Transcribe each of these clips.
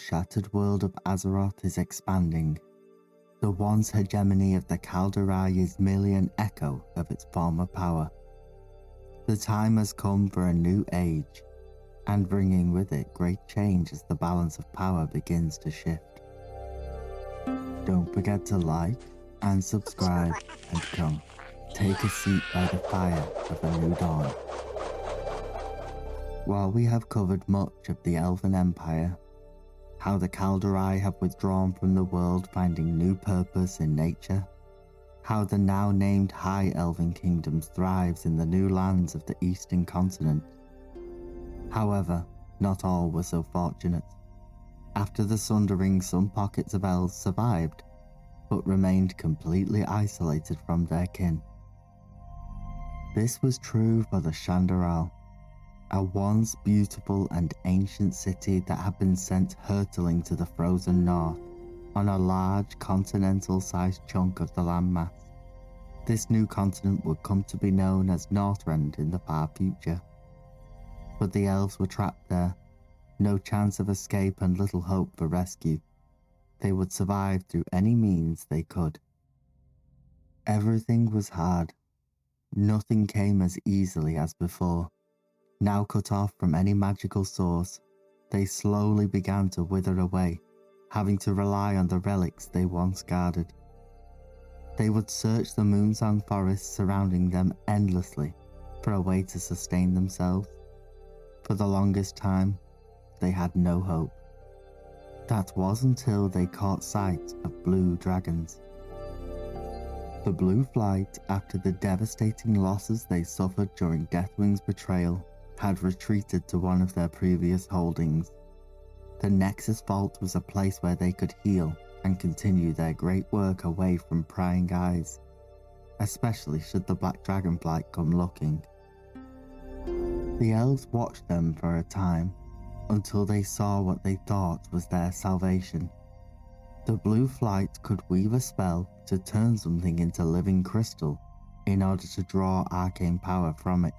shattered world of Azeroth is expanding. The once hegemony of the Kaldorei is merely an echo of its former power. The time has come for a new age, and bringing with it great change as the balance of power begins to shift. Don't forget to like and subscribe, and come, take a seat by the fire of a new dawn. While we have covered much of the Elven Empire, how the Kaldorei have withdrawn from the world finding new purpose in nature, how the now named High Elven Kingdom thrives in the new lands of the Eastern Continent. However, not all were so fortunate. After the Sundering, some pockets of elves survived, but remained completely isolated from their kin. This was true for the Shandaral, a once beautiful and ancient city that had been sent hurtling to the frozen north on a large continental-sized chunk of the landmass. This new continent would come to be known as Northrend in the far future. But the elves were trapped there, no chance of escape and little hope for rescue. They would survive through any means they could. Everything was hard. Nothing came as easily as before. Now cut off from any magical source, they slowly began to wither away, having to rely on the relics they once guarded. They would search the Moonsong Forest surrounding them endlessly for a way to sustain themselves. For the longest time, they had no hope. That was until they caught sight of blue dragons. The Blue Flight, after the devastating losses they suffered during Deathwing's betrayal, had retreated to one of their previous holdings. The Nexus Vault was a place where they could heal and continue their great work away from prying eyes, especially should the Black Dragonflight come looking. The elves watched them for a time, until they saw what they thought was their salvation. The Blue Flight could weave a spell to turn something into living crystal in order to draw arcane power from it.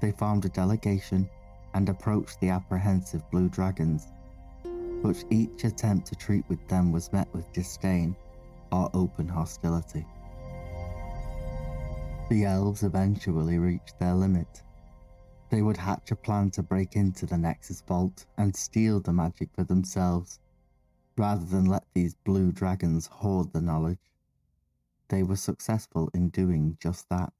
They formed a delegation and approached the apprehensive blue dragons, but each attempt to treat with them was met with disdain or open hostility. The elves eventually reached their limit. They would hatch a plan to break into the Nexus Vault and steal the magic for themselves, rather than let these blue dragons hoard the knowledge. They were successful in doing just that.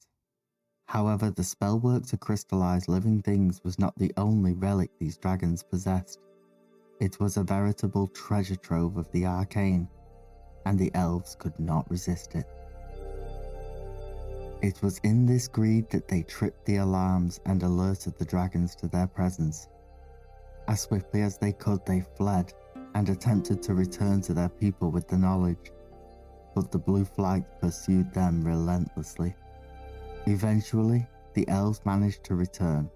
However, the spell work to crystallize living things was not the only relic these dragons possessed. It was a veritable treasure trove of the arcane, and the elves could not resist it. It was in this greed that they tripped the alarms and alerted the dragons to their presence. As swiftly as they could, they fled and attempted to return to their people with the knowledge, but the Blue Flight pursued them relentlessly. Eventually, the elves managed to return,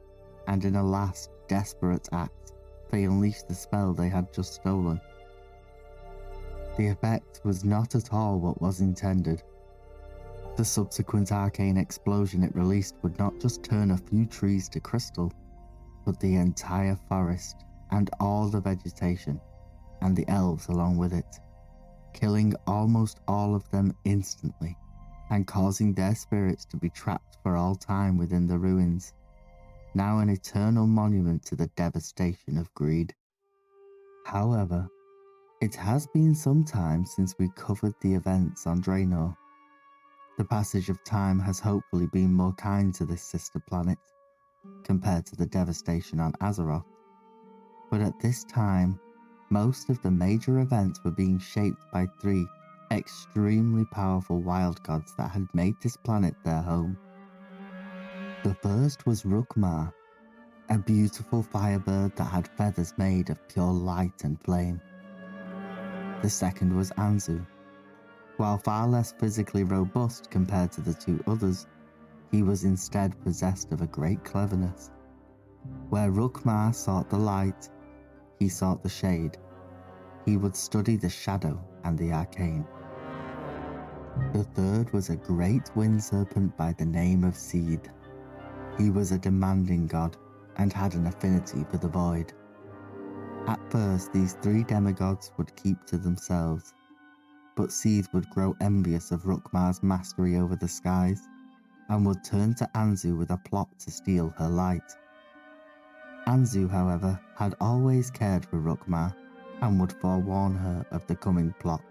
and in a last, desperate act, they unleashed the spell they had just stolen. The effect was not at all what was intended. The subsequent arcane explosion it released would not just turn a few trees to crystal, but the entire forest and all the vegetation, and the elves along with it, killing almost all of them instantly, and causing their spirits to be trapped for all time within the ruins, now an eternal monument to the devastation of greed. However, it has been some time since we covered the events on Draenor. The passage of time has hopefully been more kind to this sister planet, compared to the devastation on Azeroth, but at this time, most of the major events were being shaped by three extremely powerful wild gods that had made this planet their home. The first was Rukmar, a beautiful firebird that had feathers made of pure light and flame. The second was Anzu. While far less physically robust compared to the two others, he was instead possessed of a great cleverness. Where Rukmar sought the light, he sought the shade. He would study the shadow and the arcane. The third was a great wind serpent by the name of Seed. He was a demanding god and had an affinity for the void. At first, these three demigods would keep to themselves, but Seed would grow envious of Rukmar's mastery over the skies and would turn to Anzu with a plot to steal her light. Anzu, however, had always cared for Rukmar and would forewarn her of the coming plot.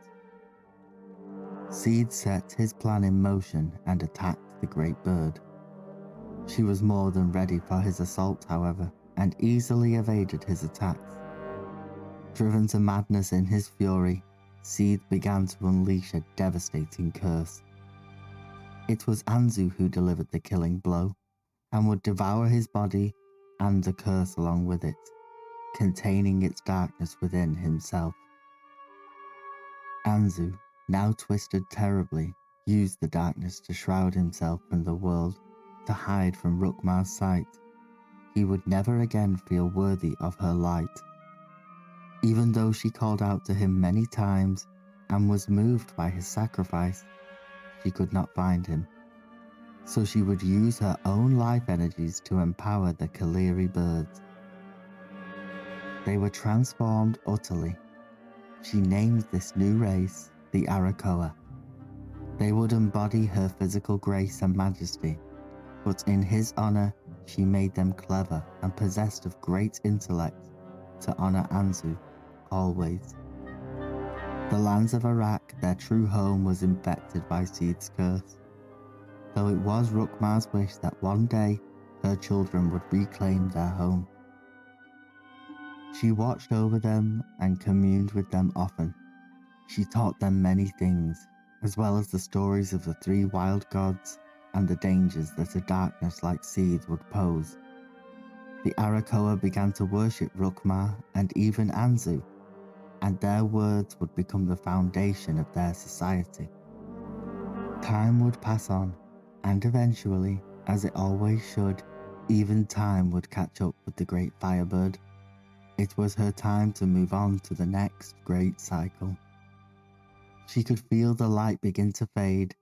Seed set his plan in motion and attacked the great bird. She was more than ready for his assault, however, and easily evaded his attacks. Driven to madness in his fury, Seed began to unleash a devastating curse. It was Anzu who delivered the killing blow, and would devour his body and the curse along with it, containing its darkness within himself. Anzu, now twisted terribly, used the darkness to shroud himself from the world, to hide from Rukmar's sight. He would never again feel worthy of her light. Even though she called out to him many times and was moved by his sacrifice, she could not find him. So she would use her own life energies to empower the Kaldorei birds. They were transformed utterly. She named this new race the Arrakoa. They would embody her physical grace and majesty, but in his honor, she made them clever and possessed of great intellect to honor Anzu always. The lands of Arak, their true home, was infected by Seed's curse, though it was Rukmar's wish that one day her children would reclaim their home. She watched over them and communed with them often. She taught them many things, as well as the stories of the three wild gods and the dangers that a darkness like Seed would pose. The Arrakoa began to worship Rukmar and even Anzu, and their words would become the foundation of their society. Time would pass on, and eventually, as it always should, even time would catch up with the great firebird. It was her time to move on to the next great cycle. She could feel the light begin to fade,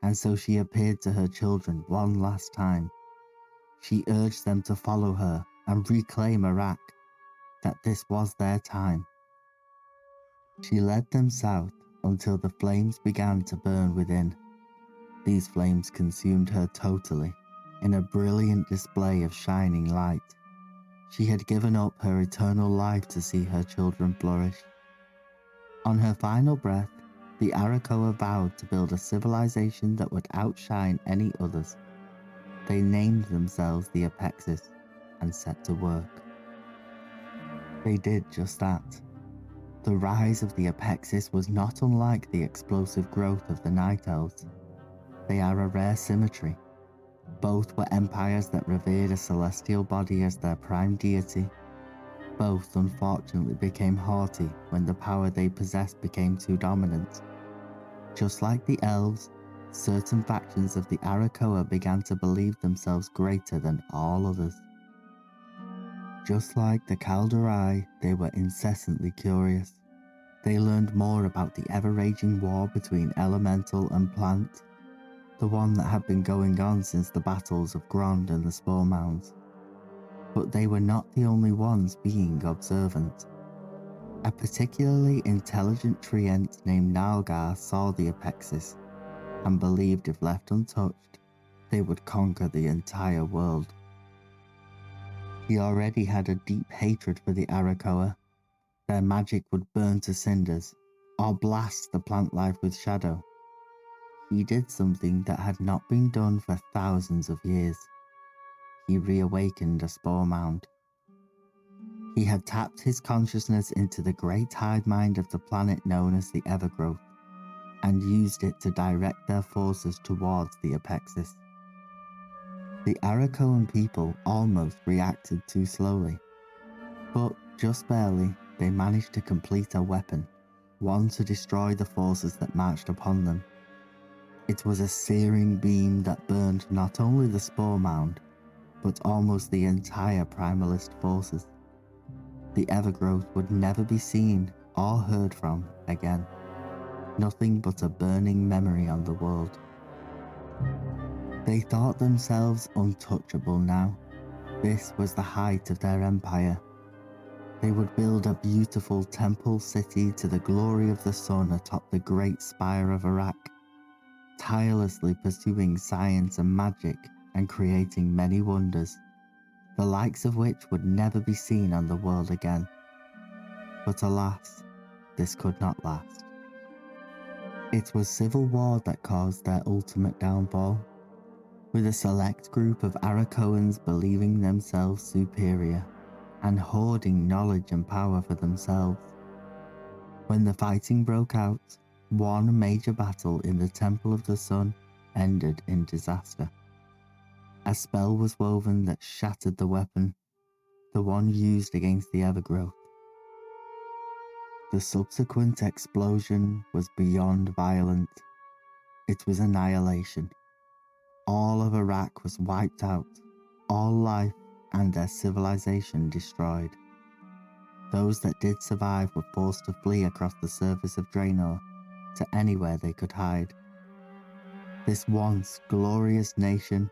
and so she appeared to her children one last time. She urged them to follow her and reclaim Arak, that this was their time. She led them south until the flames began to burn within. These flames consumed her totally, in a brilliant display of shining light. She had given up her eternal life to see her children flourish. On her final breath, the Arrakoa vowed to build a civilization that would outshine any others. They named themselves the Apexis and set to work. They did just that. The rise of the Apexis was not unlike the explosive growth of the Night Elves. They are a rare symmetry. Both were empires that revered a celestial body as their prime deity. Both unfortunately became haughty when the power they possessed became too dominant. Just like the elves, certain factions of the Arrakoa began to believe themselves greater than all others. Just like the Kaldorei, they were incessantly curious. They learned more about the ever-raging war between elemental and plant, the one that had been going on since the battles of Grond and the Spore Mounds. But they were not the only ones being observant. A particularly intelligent treant named Nalgar saw the Apexis and believed if left untouched, they would conquer the entire world. He already had a deep hatred for the Arrakoa. Their magic would burn to cinders or blast the plant life with shadow. He did something that had not been done for thousands of years. He reawakened a spore mound. He had tapped his consciousness into the great hive mind of the planet known as the Evergrowth, and used it to direct their forces towards the Apexis. The Arrakoan people almost reacted too slowly, but just barely they managed to complete a weapon, one to destroy the forces that marched upon them. It was a searing beam that burned not only the spore mound, but almost the entire primalist forces. The Evergrowth would never be seen or heard from again. Nothing but a burning memory on the world. They thought themselves untouchable now. This was the height of their empire. They would build a beautiful temple city to the glory of the sun atop the great spire of Arrak, tirelessly pursuing science and magic and creating many wonders, the likes of which would never be seen on the world again. But alas, this could not last. It was civil war that caused their ultimate downfall, with a select group of Arrakoans believing themselves superior and hoarding knowledge and power for themselves. When the fighting broke out, one major battle in the Temple of the Sun ended in disaster. A spell was woven that shattered the weapon, the one used against the Evergrowth. The subsequent explosion was beyond violent. It was annihilation. All of Arrak was wiped out, all life and their civilization destroyed. Those that did survive were forced to flee across the surface of Draenor to anywhere they could hide. This once glorious nation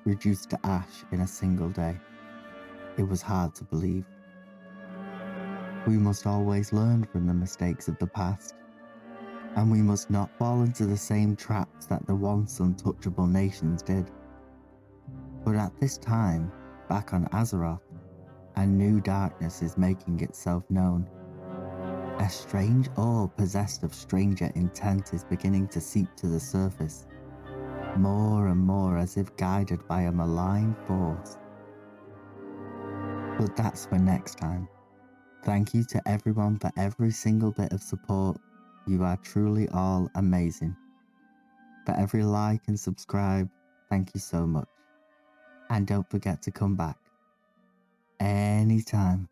reduced to ash in a single day. It was hard to believe. We must always learn from the mistakes of the past, and we must not fall into the same traps that the once untouchable nations did. But at this time, back on Azeroth, a new darkness is making itself known. A strange awe possessed of stranger intent is beginning to seep to the surface, more and more as if guided by a malign force. But that's for next time. Thank you to everyone for every single bit of support. You are truly all amazing. For every like and subscribe, thank you so much. And don't forget to come back anytime.